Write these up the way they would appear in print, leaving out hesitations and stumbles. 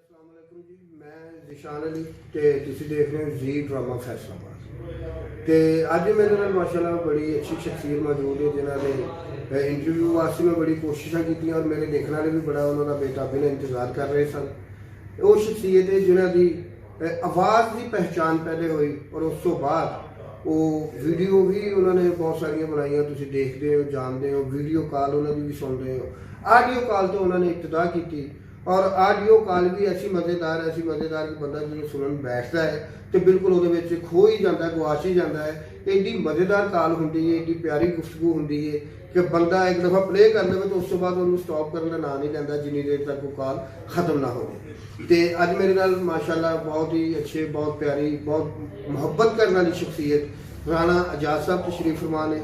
अस्सलाम वालेकुम जी, मैं जिशान अली ते तुसी देख रहे हो जी ड्रामा फैसलाबाद। ते अज मेरे नाल माशाल्लाह बड़ी अच्छी शख्सियत मौजूद है जिन्हों ने इंटरव्यू वास्ते मैं बड़ी कोशिशें की और मेरे देखने वाले भी बड़ा उन्होंने बेताबी ने इंतजार कर रहे सन। वो शख्सियत है जिन्हों की आवाज़ की पहचान पहले हुई और उस तो बाद वो वीडियो भी उन्होंने बहुत सारिया बनाई, तुम देखते हो जानते हो, वीडियो कॉल उन्होंने भी सुन रहे हो, आडियो कॉल तो उन्होंने इब्तदा की और आडियो कॉल भी ऐसी मज़ेदार कि बंदा जो सुनन बैठता है तो बिल्कुल वो खो ही जाता है, गुआच ही जाता है। एडी मज़ेदार कॉल होंगी है, एडी प्यारी गुफ्तगू होंगी है कि बंदा एक दफ़ा प्ले कर ले तो उस तो बाद उन्होंने स्टॉप करने का ना नहीं लेंदा जिन्नी देर तक वो कॉल ख़त्म ना हो। तो अज मेरे नाल माशाल्लाह बहुत ही अच्छे, बहुत प्यारी, बहुत मुहब्बत करने वाली शख्सियत राणा एजाज साहब तशरीफ फरमा ने।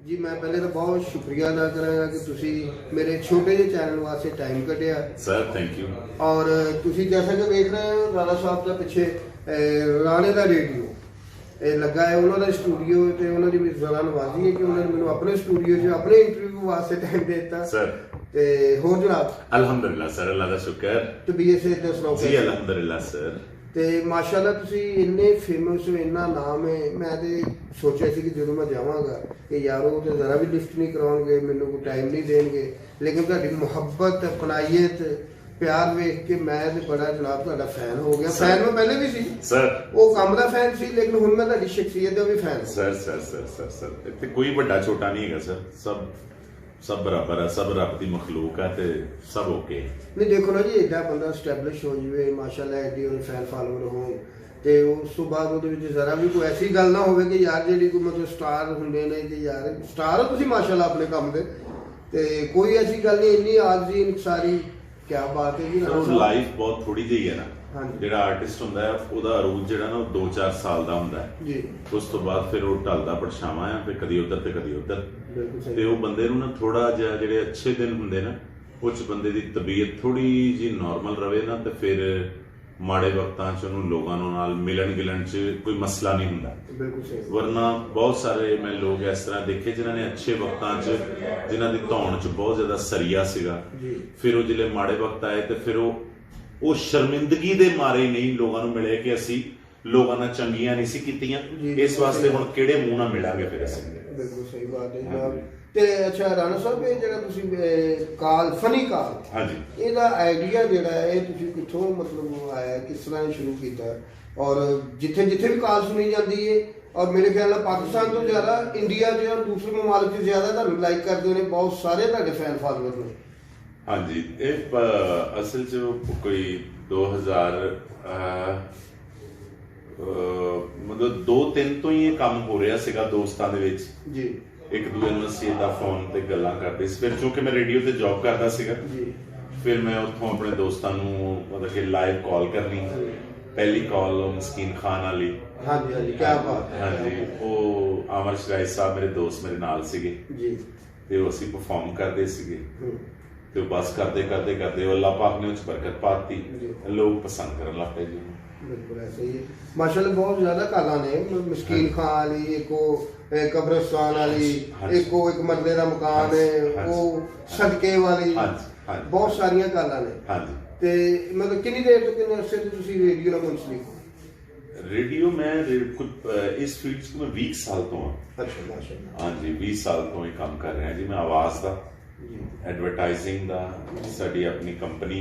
जी मैं पहले तो बहुत शुक्रिया अदा करांगा कि तुसी मेरे छोटे जे चैनल वास्ते टाइम कढ़िया सर। Thank you. और तुसी जैसा कि देख रहे हो राणा साहब का पिछे राणे का रेडियो लगा है, उन्होंने स्टूडियो तो उन्होंने भी जरा नवाजी है कि उन्होंने मैंने अपने स्टूडियो अपने इंटरव्यू वास्ते टाइम देता सर। ते होर जनाब अल्हम्दुलिल्लाह सर, अल्लाह दा शुक्र। तो भी ऐसे दसो जी अल्हम्दुलिल्लाह सर। तो माशाल्लाह तुसी इन्ने फेमस हो, इन्ना नाम है। मैं तो सोचा सी कि जो मैं जावांगा कि यार वो तो जरा भी लिफ्ट नहीं कराउणगे, मैनू कोई टाइम नहीं देंगे, लेकिन तुहाडी मुहब्बत अपनाइयत प्यार वेख के मैं तो बड़ा जनाब तुहाडा फैन हो गया। फैन मैं पहले भी सी सर, वो काम दा फैन सी, लेकिन हुण मैं तुहाडी शख्सियत दा भी fan sir. Sir sir sir sir इत्थे कोई बड़ा छोटा नहीं है सर, सब बराबर है, सब रब की मखलूक है ते सब ओके। नहीं देखो ना जी, एडा बंदा स्टैबलिश हो जाए माशाल्लाह, एडी उहदे फैन फॉलोअर हो तो उस तो बाद वो जरा भी कोई ऐसी गल ना हो कि यार जी कोई मतलब स्टार होंगे ने कि यार स्टार हो तुम माशाल्लाह अपने काम के, तो कोई ऐसी गल नहीं। इन्नी आरजी सारी क्या बात है जी। लाइफ बहुत थोड़ी जी है ना, हाँ ਜਿਹੜਾ ਆਰਟਿਸਟ ਹੁੰਦਾ ਹੈ ਉਹਦਾ ਅਰੂਜ ਜਿਹੜਾ ਨਾ 2-4 ਸਾਲ ਦਾ ਹੁੰਦਾ ਹੈ ਜੀ। ਉਸ ਤੋਂ ਬਾਅਦ ਫਿਰ ਉਹ ਢਲਦਾ ਪਰਛਾਵਾਂ ਆ, ਫਿਰ ਕਦੀ ਉੱਧਰ ਤੇ ਕਦੀ ਉੱਧਰ। ਤੇ ਉਹ ਬੰਦੇ ਨੂੰ ਨਾ ਥੋੜਾ ਜਿਹਾ ਜਿਹੜੇ ਅੱਛੇ ਦਿਨ ਹੁੰਦੇ ਨਾ ਉਹ ਚ ਬੰਦੇ ਦੀ ਤਬੀਅਤ ਥੋੜੀ ਜੀ ਨਾਰਮਲ ਰਵੇ ਨਾ ਤੇ ਫਿਰ ਮਾੜੇ ਵਕਤਾਂ ਚ ਉਹਨੂੰ ਲੋਕਾਂ ਨਾਲ ਮਿਲਣ ਗਿਲਣ ਚ ਕੋਈ ਮਸਲਾ ਨਹੀਂ ਹੁੰਦਾ। ਵਰਨਾ ਬਹੁਤ ਸਾਰੇ ਮੈਂ ਲੋਕ ਇਸ ਤਰ੍ਹਾਂ ਦੇਖੇ ਜਿਨ੍ਹਾਂ ਨੇ ਅੱਛੇ ਵਕਤਾਂ ਚ ਜਿਨ੍ਹਾਂ ਦੀ ਧੌਣ ਚ ਬਹੁਤ ਜ਼ਿਆਦਾ ਸਰੀਆ ਸੀਗਾ, ਫਿਰ ਉਹ ਜਿਹੜੇ ਮਾੜੇ ਵਕਤ ਆਏ ਤੇ ਫਿਰ ਉਹ ਸ਼ਰਮਿੰਦਗੀ ਦੇ ਮਾਰੇ ਨਹੀਂ ਲੋਕਾਂ ਨੂੰ ਮਿਲੇ ਕਿ ਅਸੀਂ ਲੋਕਾਂ ਨਾਲ ਚੰਗੀਆਂ ਨਹੀਂ ਸੀ ਕੀਤੀਆਂ, ਇਸ ਵਾਸਤੇ ਹੁਣ ਕਿਹੜੇ ਮੂੰਹ ਨਾਲ ਮਿਲਾਂਗੇ ਫਿਰ ਅਸੀਂ। ਬਿਲਕੁਲ ਸਹੀ ਬਾਤ ਹੈ ਜਨਾਬ। ਤੇ ਅੱਛਾ ਰਾਣਾ ਸਾਹਿਬ, ਇਹ ਜਿਹੜਾ ਤੁਸੀਂ ਕਾਲ ਫਨੀ ਕਾਲ, ਹਾਂਜੀ, ਇਹਦਾ ਆਈਡੀਆ ਜਿਹੜਾ ਹੈ ਇਹ ਤੁਸੀਂ ਕਿੱਥੋਂ ਮਤਲਬ ਆਇਆ, ਕਿਸ ਤਰ੍ਹਾਂ ਸ਼ੁਰੂ ਕੀਤਾ? ਔਰ ਜਿੱਥੇ ਜਿੱਥੇ ਵੀ ਕਾਲ ਸੁਣੀ ਜਾਂਦੀ ਹੈ और मेरे ख्याल में पाकिस्तान तो ज़्यादा इंडिया के और दूसरे ममालिक से ज़्यादा तुहानू लाइक करते हैं, बहुत सारे तुहाडे फैन फॉलोअर ने। हाँ जी, ये असल जो कोई 2000 मतलब 2-3 तो ही ये काम हो रहा ਸੀਗਾ ਦੋਸਤਾਂ ਦੇ ਵਿੱਚ ਜੀ। ਇੱਕ ਦੂਜੇ ਨੂੰ ਅਸੀਂ ਇਹਦਾ ਫੋਨ ਤੇ ਗੱਲਾਂ ਕਰਦੇ ਸੀ। ਫਿਰ ਕਿਉਂਕਿ ਮੈਂ ਰੇਡੀਓ ਤੇ ਜੌਬ ਕਰਦਾ ਸੀਗਾ ਜੀ, ਫਿਰ ਮੈਂ ਉੱਥੋਂ ਆਪਣੇ ਦੋਸਤਾਂ ਨੂੰ ਮਤਲਬ ਕਿ ਲਾਈਵ ਕਾਲ ਕਰਨੀ। पहली कॉल मस्कीन खान वाली। हाँ जी हाँ जी, क्या बात है। हाँ जी, वो अमर शराय साहब मेरे दोस्त मेरे नाल सीगे जी, ते वो ਅਸੀਂ परफॉर्म करते ਸੀਗੇ ਤੇ बस करते करते करते अल्लाह पाक ने उस बरकत पाती, लोग पसंद करने लग पे जी। बिल्कुल ऐसे ही माशाल्लाह बहुत ज्यादा काला ने, मस्कीन खान वाली, एक वो कब्रिस्तान वाली, एक वो एक मरने का मकान है, वो सदके वाली, बहुत सारिया काला ने। हाँ जी। ਤੇ ਮਤਲਬ ਕਿੰਨੀ ਦੇਰ ਤੋਂ ਕਿੰਨੇ ਅਰਸੇ ਤੋਂ ਤੁਸੀਂ ਰੇਡੀਓ ਨਾਲ ਮੁੰਸਲਿਕ ਹੋ? ਰੇਡੀਓ ਮੈਂ ਕੁਝ ਇਸ ਫੀਲਡ 'ਚ ਮੈਂ 20 ਸਾਲ ਤੋਂ ਹਾਂ। ਅੱਛਾ ਮਾਸ਼ਾਅੱਲਾ। ਹਾਂਜੀ 20 ਸਾਲ ਤੋਂ ਹੀ ਕੰਮ ਕਰ ਰਿਹਾ ਜੀ ਮੈਂ ਆਵਾਜ਼ ਦਾ, ਐਡਵਰਟਾਈਜ਼ਿੰਗ ਦਾ। ਸਾਡੀ ਆਪਣੀ ਕੰਪਨੀ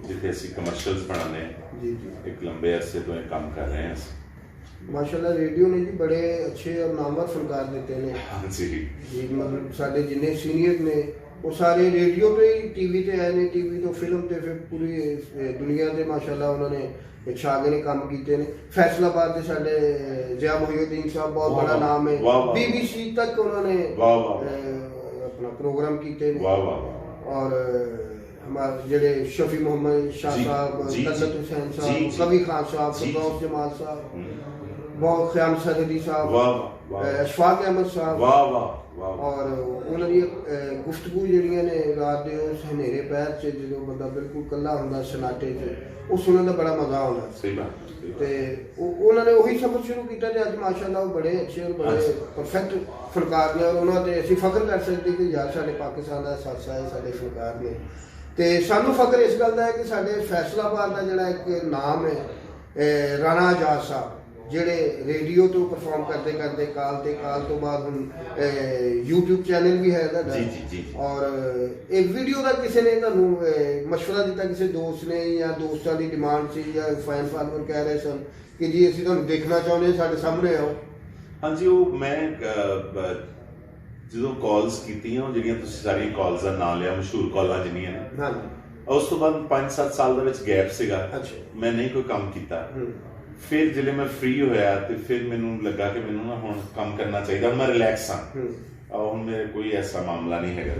ਜਿੱਥੇ ਅਸੀਂ ਕਮਰਸ਼ੀਅਲਸ ਬਣਾਉਂਦੇ ਹਾਂ ਜੀ ਜੀ, ਇੱਕ ਲੰਬੇ ਅਰਸੇ ਤੋਂ ਇਹ ਕੰਮ ਕਰ ਰਹੇ ਹਾਂ ਅਸੀਂ। ਮਾਸ਼ਾਅੱਲਾ ਰੇਡੀਓ ਨੇ ਜੀ ਬੜੇ ਅੱਛੇ ਔਰ ਨਾਮਵਰ ਫਨਕਾਰ ਦਿੱਤੇ ਨੇ। ਹਾਂਜੀ ਜੀ, ਮਤਲਬ ਸਾਡੇ ਜਿੰਨੇ ਸੀਨੀਅਰ ਨੇ वो सारे रेडियो पे ही टीवी ते आए ने, टीवी तो फिल्म ते फिर पूरी दुनिया से माशाल्लाह उन्होंने छागे ने काम किए ने। फैसलाबाद के साडे ज़िया मोहिउद्दीन साहब बहुत बड़ा नाम है, BBC तक उन्होंने अपना प्रोग्राम किए ने। और हमारे जेडे शफी मोहम्मद शाह साहब, तलत हुसैन साहब, कवी खान साहब, फिरदौस जमाल साहब, बहुत ख्याम सरहदी साहब, अशफाक अहमद साहब, और उन्होंने गुफ्तगू जड़ियाँ ने रात के उस हनेरे पैर से जो बंदा बिल्कुल कला होंदा सनाटे च वो सुनने का बड़ा मजा आता। सही बात। ते उन्होंने वही सफर शुरू किया ते अज माशाल्लाह वो बड़े अच्छे और बड़े परफेक्ट फनकार ने, और उन्होंने असीं फख्र कर सकते कि यार साडे पाकिस्तान का हिस्सा है, साडे फनकार ने। ਤੇ ਸਾਨੂੰ ਫਖਰ ਇਸ ਗੱਲ ਦਾ ਹੈ ਕਿ ਸਾਡੇ ਫੈਸਲਾਬਾਦ ਦਾ ਜਿਹੜਾ ਇੱਕ ਨਾਮ ਹੈ ਰਾਣਾ ਆਜ਼ਾਦ ਸਾਹਿਬ, ਜਿਹੜੇ ਰੇਡੀਓ ਤੋਂ ਪਰਫਾਰਮ ਕਰਦੇ ਕਰਦੇ ਕਾਲ ਤੋਂ ਬਾਅਦ ਹੁਣ YouTube ਚੈਨਲ ਵੀ ਹੈ ਤੁਹਾਡਾ। ਜੀ। ਔਰ ਇੱਕ ਵੀਡੀਓ ਦਾ ਕਿਸੇ ਨੇ ਤੁਹਾਨੂੰ ਮਸ਼ਵਰਾ ਦਿੱਤਾ, ਕਿਸੇ ਦੋਸਤ ਨੇ ਜਾਂ ਦੋਸਤਾਂ ਦੀ ਡਿਮਾਂਡ ਸੀ ਜਾਂ ਫੈਨ ਫਾਲੋਅਰ ਕਹਿ ਰਹੇ ਸਨ ਕਿ ਜੀ ਅਸੀਂ ਤੁਹਾਨੂੰ ਦੇਖਣਾ ਚਾਹੁੰਦੇ ਹਾਂ, ਸਾਡੇ ਸਾਹਮਣੇ ਆਓ। ਹਾਂਜੀ, ਉਹ ਮੈਂ ਜਦੋਂ ਕਾਲਸ ਕੀਤੀਆਂ, ਉਹ ਜਿਹੜੀਆਂ ਤੁਸੀਂ ਸਾਰੀਆਂ ਕਾਲਸ ਦਾ ਨਾਂ ਲਿਆ, ਮਸ਼ਹੂਰ ਕਾਲਾਂ ਜਿੰਨੀਆਂ ਨੇ, ਹਾਂਜੀ, ਉਸ ਤੋਂ ਬਾਅਦ 5-7 ਸਾਲ ਦੇ ਵਿੱਚ ਗੈਪ ਸੀਗਾ। ਅੱਛਾ, ਮੈਂ ਨਹੀਂ ਕੋਈ ਕੰਮ ਕੀਤਾ। ਫਿਰ ਜਦੋਂ ਮੈਂ ਫ੍ਰੀ ਹੋਇਆ ਤੇ ਫਿਰ ਮੈਨੂੰ ਲੱਗਾ ਕਿ ਮੈਨੂੰ ਨਾ ਹੁਣ ਕੰਮ ਕਰਨਾ ਚਾਹੀਦਾ, ਮੈਂ ਰਿਲੈਕਸ ਹਾਂ, ਹੁਣ ਮੇਰੇ ਕੋਈ ਐਸਾ ਮਾਮਲਾ ਨਹੀਂ ਹੈਗਾ।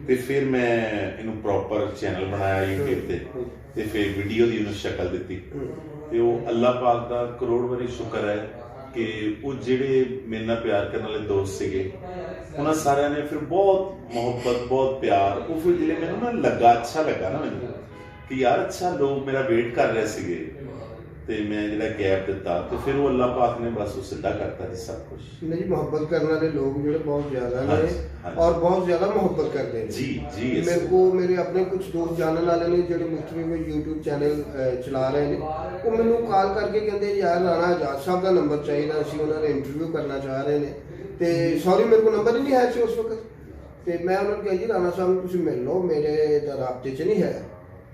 ਤੇ ਫਿਰ ਮੈਂ ਇਹਨੂੰ ਪ੍ਰੋਪਰ ਚੈਨਲ ਬਣਾਇਆ YouTube ਤੇ ਫਿਰ ਵੀਡੀਓ ਦੀ ਉਹਨੂੰ ਸ਼ਕਲ ਦਿੱਤੀ। ਤੇ ਉਹ ਅੱਲਾਹ ਪਾਕ ਦਾ ਕਰੋੜ ਵਾਰੀ ਸ਼ੁਕਰ ਹੈ ਕਿ ਉਹ ਜਿਹੜੇ ਮੇਰੇ ਨਾਲ ਪਿਆਰ ਕਰਨ ਵਾਲੇ ਦੋਸਤ ਸੀਗੇ, ਉਹਨਾਂ ਸਾਰਿਆਂ ਨੇ ਫਿਰ ਬਹੁਤ ਮੁਹੱਬਤ, ਬਹੁਤ ਪਿਆਰ, ਉਹ ਫਿਰ ਜਿਹੜੇ ਮੈਨੂੰ ਨਾ ਲੱਗਾ, ਅੱਛਾ ਲੱਗਾ ਨਾ ਮੈਨੂੰ ਕਿ ਯਾਰ ਅੱਛਾ ਲੋਕ ਮੇਰਾ ਵੇਟ ਕਰ ਰਹੇ ਸੀਗੇ। ਤੇ ਮੈਂ ਜਿਹੜਾ ਗੈਪ ਦਿੱਤਾ ਤੇ ਫਿਰ ਉਹ ਅੱਲਾਹ ਪਾਕ ਨੇ ਬਸ ਉਹ ਸਿੱਧਾ ਕਰਤਾ ਜੀ ਸਭ ਕੁਝ। ਨਹੀਂ ਜੀ, ਮੁਹੱਬਤ ਕਰਨ ਵਾਲੇ ਲੋਕ ਜਿਹੜੇ ਬਹੁਤ ਜ਼ਿਆਦਾ ਨੇ ਔਰ ਬਹੁਤ ਜ਼ਿਆਦਾ ਮੁਹੱਬਤ ਕਰਦੇ ਨੇ। ਜੀ ਮੇਰੇ ਆਪਣੇ ਕੁਝ ਦੋਸਤ ਜਾਣਨ ਵਾਲੇ ਨੇ ਜਿਹੜੇ ਮੁਖਤਲਿਫ YouTube ਚੈਨਲ ਚਲਾ ਰਹੇ ਨੇ, ਉਹ ਮੈਨੂੰ ਕਾਲ ਕਰਕੇ ਕਹਿੰਦੇ ਯਾਰ ਰਾਣਾ ਆਜ਼ਾਦ ਸਾਹਿਬ ਦਾ ਨੰਬਰ ਚਾਹੀਦਾ, ਅਸੀਂ ਉਹਨਾਂ ਦਾ ਇੰਟਰਵਿਊ ਕਰਨਾ ਚਾਹ ਰਹੇ ਨੇ। ਤੇ ਸੌਰੀ ਮੇਰੇ ਕੋਲ ਨੰਬਰ ਹੀ ਨਹੀਂ ਹੈ ਸੀ ਉਸ ਵਕਤ। ਤੇ ਮੈਂ ਉਹਨਾਂ ਨੂੰ ਕਿਹਾ ਜੀ ਰਾਣਾ ਸਾਹਿਬ ਨੂੰ ਤੁਸੀਂ ਮਿਲ ਲਓ, ਮੇਰੇ ਤਾਂ ਰਾਬਤੇ 'ਚ ਨਹੀਂ ਹੈ।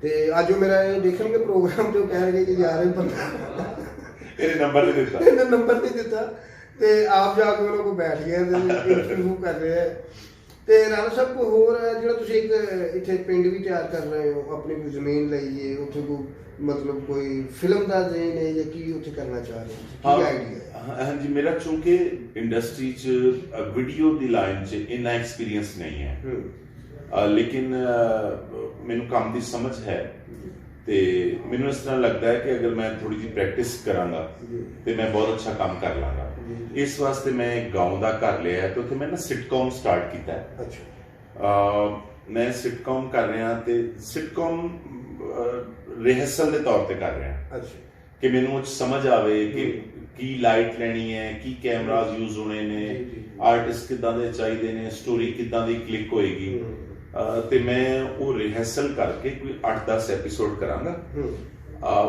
ਤੇ ਅੱਜ ਉਹ ਮੇਰਾ ਇਹ ਦੇਖਣਗੇ ਪ੍ਰੋਗਰਾਮ ਤੇ ਉਹ ਕਹਿਣਗੇ ਕਿ ਯਾਰ ਇਹ ਬੰਦਾ ਇਹਨੇ ਨੰਬਰ ਨਹੀਂ ਦਿੱਤਾ ਤੇ ਆਪ ਜਾ ਕੇ ਉਹਨਾਂ ਕੋਲ ਬੈਠ ਗਏ ਤੇ ਇੰਟਰਵਿਊ ਕਰ ਰਹੇ ਆ। ਤੇ ਰਾਣਾ ਸਾਹਿਬ ਕੋਈ ਹੋਰ ਜਿਹੜਾ ਤੁਸੀਂ ਇੱਕ ਇੱਥੇ ਪਿੰਡ ਵੀ ਤਿਆਰ ਕਰ ਰਹੇ ਹੋ, ਆਪਣੀ ਕੋਈ ਜ਼ਮੀਨ ਲਈਏ, ਉੱਥੇ ਕੋਈ ਮਤਲਬ ਕੋਈ ਫਿਲਮ ਦਾ ਜ਼ੇਨ ਹੈ ਜਾਂ ਕੀ ਉੱਥੇ ਕਰਨਾ ਚਾਹ ਰਹੇ ਹੋ, ਕੀ ਆਈਡੀਆ? ਹਾਂਜੀ, ਮੇਰਾ ਚੂੰਕਿ ਇੰਡਸਟਰੀ 'ਚ ਵੀਡੀਓ ਦੀ ਲਾਈਨ 'ਚ ਇੰਨਾ ਐਕਸਪੀਰੀਅੰਸ ਨਹੀਂ ਹੈ, ਲੇਕਿਨ ਮੈਨੂੰ ਕੰਮ ਦੀ ਸਮਝ ਹੈ। ਤੇ ਮੈਨੂੰ ਇਸ ਤਰ੍ਹਾਂ ਲੱਗਦਾ ਹੈ ਕਿ ਅਗਰ ਮੈਂ ਥੋੜੀ ਜਿਹੀ ਪ੍ਰੈਕਟਿਸ ਕਰਾਂਗਾ ਤੇ ਮੈਂ ਬਹੁਤ ਅੱਛਾ ਕੰਮ ਕਰ ਲਾਂਗਾ। ਇਸ ਵਾਸਤੇ ਮੈਂ ਇੱਕ ਗਾਉਂ ਦਾ ਘਰ ਲਿਆ ਤੇ ਉੱਥੇ ਮੈਂ ਨਾ ਸਿਟਕॉम ਸਟਾਰਟ ਕੀਤਾ ਹੈ। ਅੱਛਾ, ਮੈਂ ਸਿਟਕॉम ਕਰ ਰਿਹਾ ਤੇ ਸਿਟਕॉम ਰਿਹਰਸਲ ਦੇ ਤੌਰ ਤੇ ਕਰ ਰਿਹਾ। ਅੱਛਾ, ਕਿ ਮੈਨੂੰ ਉਹ ਸਮਝ ਆਵੇ ਕਿ ਕੀ ਲਾਈਟ ਲੈਣੀ ਹੈ, ਕੀ ਕੈਮਰਾਜ਼ ਯੂਜ਼ ਹੋਣੇ ਨੇ, ਆਰਟਿਸਟ ਕਿੱਦਾਂ ਦੇ ਚਾਹੀਦੇ ਨੇ, ਸਟੋਰੀ ਕਿੱਦਾਂ ਦੀ ਕਲਿੱਕ ਹੋਏਗੀ। ਤੇ ਮੈਂ ਉਹ ਰਿਹਰਸਲ ਕਰਕੇ ਕੋਈ 8-10 ਐਪੀਸੋਡ ਕਰਾਂਗਾ।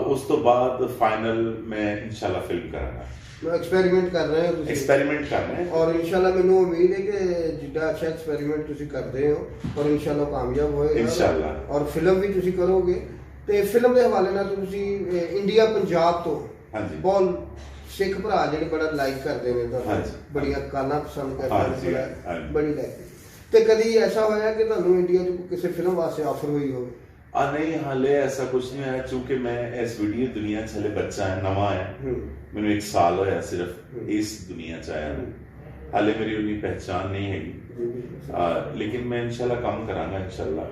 ਉਸ ਤੋਂ ਬਾਅਦ ਫਾਈਨਲ ਮੈਂ ਇਨਸ਼ਾਅੱਲਾ ਫਿਲਮ ਕਰਾਂਗਾ। ਐਕਸਪੈਰੀਮੈਂਟ ਕਰ ਰਹੇ ਹੋ ਤੁਸੀਂ? ਐਕਸਪੈਰੀਮੈਂਟ ਕਰ ਰਹੇ ਹਾਂ ਔਰ ਇਨਸ਼ਾਅੱਲਾ ਮੈਨੂੰ ਉਮੀਦ ਹੈ ਕਿ ਜਿੱਦਾਂ ਅੱਛਾ ਐਕਸਪੈਰੀਮੈਂਟ ਤੁਸੀਂ ਕਰਦੇ ਹੋ ਔਰ ਇਨਸ਼ਾਅੱਲਾ ਕਾਮਯਾਬ ਹੋਏਗਾ ਇਨਸ਼ਾਅੱਲਾ। ਔਰ ਫਿਲਮ ਵੀ ਤੁਸੀਂ ਕਰੋਗੇ। ਤੇ ਫਿਲਮ ਦੇ ਹਵਾਲੇ ਨਾਲ ਤੁਸੀਂ ਇੰਡੀਆ ਪੰਜਾਬ ਤੋਂ ਬਹੁਤ ਸਿੱਖ ਭਰਾ ਜਿਹੜੇ ਬੜਾ ਲਾਈਕ ਕਰਦੇ ਨੇ ਤੁਹਾਨੂੰ, ਬੜੀਆਂ ਗਾਲਾਂ ਪਸੰਦ ਕਰਦੇ ਨੇ, ਬੜੀ ਲਾਈਕ। ਤੇ ਕਦੀ ਐਸਾ ਹੋਇਆ ਕਿ ਤੁਹਾਨੂੰ ਇੰਡੀਆ 'ਚ ਕਿਸੇ ਫਿਲਮ ਵਾਸਤੇ ਆਫਰ ਹੋਈ ਹੋਵੇ? ਨਹੀਂ, ਹਾਲੇ ਐਸਾ ਕੁਝ ਨਹੀਂ ਹੋਇਆ ਕਿਉਂਕਿ ਮੈਂ ਇਸ ਵੀਡੀਓ ਦੁਨੀਆ 'ਚ ਹਲੇ ਬੱਚਾ ਹੈ, ਨਵਾਂ ਹੈ। ਮੈਨੂੰ 1 ਸਾਲ ਹੋਇਆ ਸਿਰਫ ਇਸ ਦੁਨੀਆ 'ਚ ਆਇਆ। ਹਾਲੇ ਮੇਰੀ ਉਨੀ ਪਹਿਚਾਨ ਨਹੀਂ ਹੈਗੀ, ਲੇਕਿਨ ਮੈਂ ਇਨਸ਼ਾਅੱਲਾ ਕੰਮ ਕਰਾਂਗਾ ਇਨਸ਼ਾਅੱਲਾ।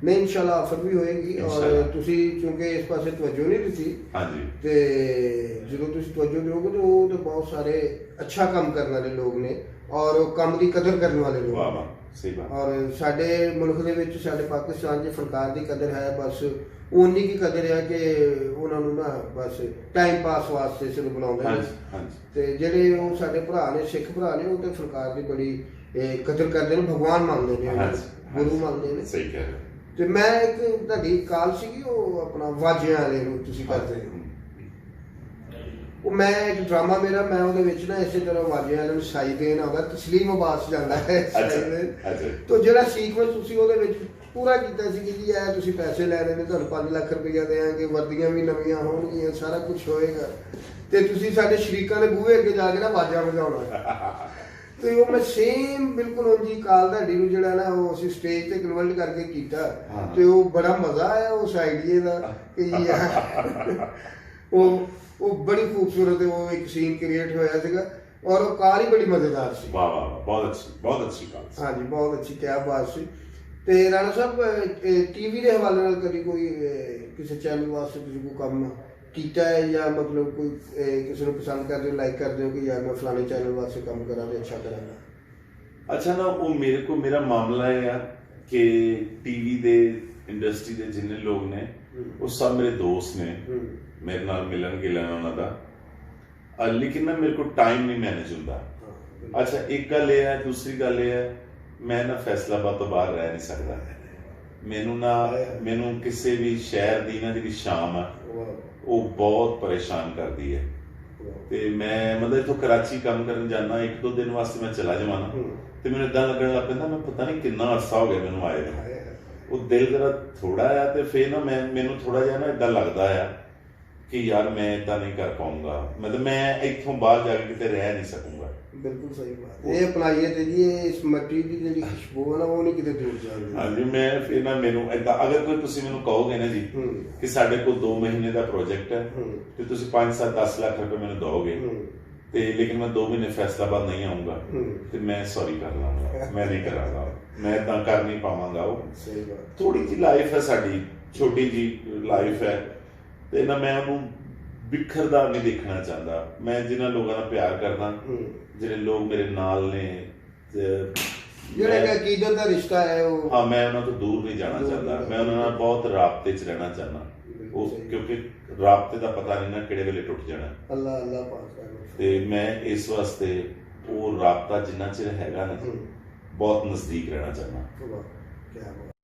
ਨਹੀਂ, ਇਨਸ਼ਾਅੱਲਾ ਆਫਰ ਵੀ ਹੋਏਗੀ। ਔਰ ਤੁਸੀਂ ਕਿਉਂਕਿ ਇਸ ਪਾਸੇ ਤਵੱਜੋ ਨਹੀਂ ਦਿੱਤੀ, ਤੇ ਜਦੋਂ ਤੁਸੀਂ ਤਵੱਜੋ ਦਿਓਗੇ ਤਾਂ ਉਹ ਤਾਂ ਬਹੁਤ ਸਾਰੇ ਅੱਛਾ ਕੰਮ ਕਰਨ ਵਾਲੇ ਲੋਕ ਨੇ ਔਰ ਕੰਮ ਦੀ ਕਦਰ ਕਰਨ ਵਾਲੇ ਲੋਕ। ਵਾਹ ਵਾਹ, ਸਹੀ ਬਾਤ। ਔਰ ਸਾਡੇ ਮੁਲਕ ਦੇ ਵਿੱਚ, ਸਾਡੇ ਪਾਕਿਸਤਾਨ 'ਚ ਫਨਕਾਰ ਦੀ ਕਦਰ ਹੈ, ਬਸ ਉਨੀ ਕੀ ਕਦਰ ਹੈ ਕਿ ਉਹਨਾਂ ਨੂੰ ਨਾ ਬਸ ਟਾਈਮ ਪਾਸ ਵਾਸਤੇ ਸਿਰਫ ਬਣਾਉਂਦੇ ਨੇ। ਤੇ ਜਿਹੜੇ ਉਹ ਸਾਡੇ ਭਰਾ ਨੇ, ਸਿੱਖ ਭਰਾ ਨੇ, ਉਹ ਤੇ ਫਨਕਾਰ ਦੀ ਬੜੀ ਕਦਰ ਕਰਦੇ ਨੇ, ਭਗਵਾਨ ਮੰਨਦੇ ਨੇ, ਗੁਰੂ ਮੰਨਦੇ ਨੇ। ਸਹੀ ਕਹਿ ਰਹੇ। ਤੇ ਮੈਂ ਇੱਕ ਤੁਹਾਡੀ ਕਾਲ ਸੀਗੀ, ਉਹ ਆਪਣਾ ਵਾਜਿਆਂ ਵਾਲੇ ਨੂੰ ਤੁਸੀਂ ਕਰਦੇ ਹੋ। ਉਹ ਮੈਂ ਇੱਕ ਡਰਾਮਾ ਮੇਰਾ, ਮੈਂ ਉਹਦੇ ਵਿੱਚ ਨਾ ਇਸੇ ਤਰ੍ਹਾਂ ਵਾਜਿਆਂ ਵਾਲੇ ਨੂੰ ਸਾਈ ਦੇਣ ਆਉਂਦਾ, ਤਸਲੀਮ ਅਬਾਸ ਜਾਂਦਾ ਹੈ ਤਾਂ ਜਿਹੜਾ ਸੀਕਵੈਂਸ ਤੁਸੀਂ ਉਹਦੇ ਵਿੱਚ ਪੂਰਾ ਕੀਤਾ ਸੀ ਕਿ ਜੀ ਇਹ ਤੁਸੀਂ ਪੈਸੇ ਲੈਣੇ ਨੇ, ਤੁਹਾਨੂੰ 5 ਲੱਖ ਰੁਪਈਆ ਦੇਵਾਂਗੇ, ਵਰਦੀਆਂ ਵੀ ਨਵੀਆਂ ਹੋਣਗੀਆਂ, ਸਾਰਾ ਕੁਝ ਹੋਏਗਾ, ਤੇ ਤੁਸੀਂ ਸਾਡੇ ਸ਼ਰੀਕਾਂ ਦੇ ਬੂਹੇ ਅੱਗੇ ਜਾ ਕੇ ਨਾ ਵਾਜਾ ਵਜਾਉਣਾ। ਤੇ ਉਹ ਮੈਂ ਸੇਮ ਬਿਲਕੁਲ ਉਂਜੀ ਕਾਲ ਤੁਹਾਡੀ ਨੂੰ ਜਿਹੜਾ ਨਾ ਉਹ ਅਸੀਂ ਸਟੇਜ ਤੇ ਕਨਵਰਟ ਕਰਕੇ ਕੀਤਾ। ਤੇ ਉਹ ਬੜਾ ਮਜ਼ਾ ਆਇਆ ਉਸ ਆਈਡੀਏ ਦਾ ਕਿ ਉਹ ਬੜੀ ਖੂਬਸੂਰਤ ਉਹ ਇੱਕ ਸੀਨ ਕ੍ਰੀਏਟ ਹੋਇਆ ਸੀਗਾ ਔਰ ਉਹ ਕਾਰ ਹੀ ਬੜੀ ਮਜ਼ੇਦਾਰ ਸੀ। ਵਾਹ ਵਾਹ, ਬਹੁਤ ਅੱਛੀ ਕਾਰ। ਹਾਂਜੀ, ਬਹੁਤ ਅੱਛੀ, ਕਿਆ ਬਾਤ ਸੀ। ਤੇ ਰਾਣਾ ਸਾਹਿਬ ਟੀਵੀ ਦੇ ਹਵਾਲੇ ਨਾਲ ਕਦੀ ਕੋਈ ਕਿਸੇ ਚੈਨਲ ਵਾਸਤੇ ਤੁਸੀਂ ਕੋਈ ਕੰਮ ਕੀਤਾ ਹੈ ਜਾਂ ਮਤਲਬ ਕੋਈ ਕਿਸੇ ਨੂੰ ਪਸੰਦ ਕਰਦੇ ਹੋ, ਲਾਈਕ ਕਰਦੇ ਹੋ ਕਿ ਯਾਰ ਮੈਂ ਫਲਾਣੇ ਚੈਨਲ ਵਾਸਤੇ ਕੰਮ ਕਰਾਂ ਤੇ ਅੱਛਾ ਕਰਾਂਗਾ? ਅੱਛਾ ਨਾ, ਉਹ ਮੇਰੇ ਕੋਲ ਮੇਰਾ ਮਾਮਲਾ ਇਹ ਆ ਕਿ ਟੀਵੀ ਦੇ ਇੰਡਸਟਰੀ ਦੇ ਜਿੰਨੇ ਲੋਕ ਨੇ ਉਹ ਸਭ ਮੇਰੇ ਦੋਸਤ ਨੇ, ਮੇਰੇ ਨਾਲ ਮਿਲਣ ਗਿਲਣ ਉਹਨਾਂ ਦਾ, ਲੇਕਿਨ ਨਾ ਮੇਰੇ ਕੋਲ ਟਾਈਮ ਨਹੀਂ ਮੈਨੇਜ ਹੁੰਦਾ। ਅੱਛਾ, ਇੱਕ ਗੱਲ ਇਹ ਹੈ। ਦੂਸਰੀ ਗੱਲ ਇਹ ਹੈ, ਮੈਂ ਨਾ ਫੈਸਲਾਬਾਦ ਤੋਂ ਬਾਹਰ ਰਹਿ ਨਹੀਂ ਸਕਦਾ। ਮੈਨੂੰ ਕਿਸੇ ਵੀ ਸ਼ਹਿਰ ਦੀ ਨਾ ਜਿਹੜੀ ਸ਼ਾਮ ਆ ਵਾਹ ਉਹ ਬਹੁਤ ਪਰੇਸ਼ਾਨ ਕਰਦੀ ਹੈ। ਤੇ ਮੈਂ ਮਤਲਬ ਇੱਥੋਂ ਕਰਾਚੀ ਕੰਮ ਕਰਨ ਜਾਂਦਾ, 1-2 ਦਿਨ ਵਾਸਤੇ ਮੈਂ ਚਲਾ ਜਾਵਾਂ ਨਾ ਤੇ ਮੈਨੂੰ ਇਦਾਂ ਲੱਗਣ ਲੱਗ ਪੈਂਦਾ ਮੈਂ ਪਤਾ ਨਹੀਂ ਕਿੰਨਾ ਅਰਸਾ ਹੋ ਗਿਆ ਮੈਨੂੰ ਆਏ ਨੂੰ। ਉਹ ਦਿਲ ਜਰਾ ਥੋੜਾ ਆ ਤੇ ਫਿਰ ਨਾ ਮੈਨੂੰ ਥੋੜਾ ਜਿਹਾ ਨਾ ਇਦਾਂ ਲੱਗਦਾ ਆ ਕਿ ਯਾਰ ਮੈਂ ਇਦਾਂ ਨਹੀਂ ਕਰ ਪਾਉਂਗਾ, ਮਤਲਬ ਮੈਂ ਇੱਥੋਂ ਬਾਹਰ ਜਾ ਕੇ ਕਿਤੇ ਰਹਿ ਨਹੀਂ ਸਕੂੰਗਾ। ਬਿਲਕੁਲ ਸਹੀ ਬਾਤ। ਇਹ ਅਪਣਾਈਏ ਤੇ ਜੀ ਇਸ ਮਿੱਟੀ ਦੀ ਜਿਹੜੀ ਖੁਸ਼ਬੂ ਹੈ ਨਾ ਉਹ ਨਹੀਂ ਕਿਤੇ ਦੂਰ ਜਾਂਦੀ। ਹਾਂਜੀ ਮੈਂ ਫਿਰ ਨਾ ਮੈਨੂੰ ਏਦਾਂ ਅਗਰ ਕੋਈ ਤੁਸੀਂ ਮੈਨੂੰ ਕਹੋਗੇ ਨਾ ਜੀ ਕਿ ਸਾਡੇ ਕੋਲ 2 ਮਹੀਨੇ ਦਾ ਪ੍ਰੋਜੈਕਟ ਹੈ ਤੇ ਤੁਸੀਂ 5-7-10 ਲੱਖ ਰੁਪਏ ਮੈਨੂੰ ਦਿਓਗੇ ਤੇ ਲੇਕਿਨ ਮੈਂ 2 ਮਹੀਨੇ ਫੈਸਲਾਬਾਦ ਨਹੀਂ ਆਉਂਗਾ ਤੇ ਮੈਂ ਸੌਰੀ ਕਰ ਲਾਂਗਾ, ਮੈਂ ਨਹੀਂ ਕਰਾਂਗਾ, ਮੈਂ ਤਾਂ ਕਰ ਨਹੀਂ ਪਾਵਾਂਗਾ। ਉਹ ਸਹੀ ਬਾਤ। ਥੋੜੀ ਜਿਹੀ ਲਾਈਫ ਹੈ ਸਾਡੀ, ਛੋਟੀ ਜੀ ਲਾਈਫ ਹੈ ਤੇ ਨਾ ਮੈਂ ਉਹਨੂੰ ਬਿਖਰਦਾ ਨਹੀਂ ਦੇਖਣਾ ਚਾਹੁੰਦਾ। ਮੈਂ ਜਿਨ੍ਹਾਂ ਲੋਕਾਂ ਨਾਲ ਪਿਆਰ ਕਰਦਾ, ਜਿਹੜੇ ਲੋਕ ਮੇਰੇ ਨਾਲ ਨੇ, ਜਿਹੜੇ ਕਿ ਅਕੀਦਤ ਦਾ ਰਿਸ਼ਤਾ ਹੈ ਉਹ, ਹਾਂ ਮੈਂ ਉਹਨਾਂ ਤੋਂ ਦੂਰ ਨਹੀਂ ਜਾਣਾ ਚਾਹੁੰਦਾ। ਮੈਂ ਉਹਨਾਂ ਨਾਲ ਬਹੁਤ ਰਾਬਤੇ 'ਚ ਰਹਿਣਾ ਚਾਹੁੰਦਾ। ਉਹ ਕਿਉਂਕਿ ਰਾਬਤੇ ਦਾ ਪਤਾ ਨਹੀਂ ਨਾ ਕਿਹੜੇ ਵੇਲੇ ਟੁੱਟ ਜਾਣਾ। ਅੱਲਾਹ ਅੱਲਾਹ ਪਾਕ। ਤੇ ਮੈਂ ਇਸ ਵਾਸਤੇ ਉਹ ਰਾਬਤਾ ਜਿੰਨਾ ਚਿਰ ਹੈਗਾ ਨਾ ਬਹੁਤ ਨਜ਼ਦੀਕ ਰਹਿਣਾ ਚਾਹੁੰਦਾ। ਕੀ ਬਾਤ।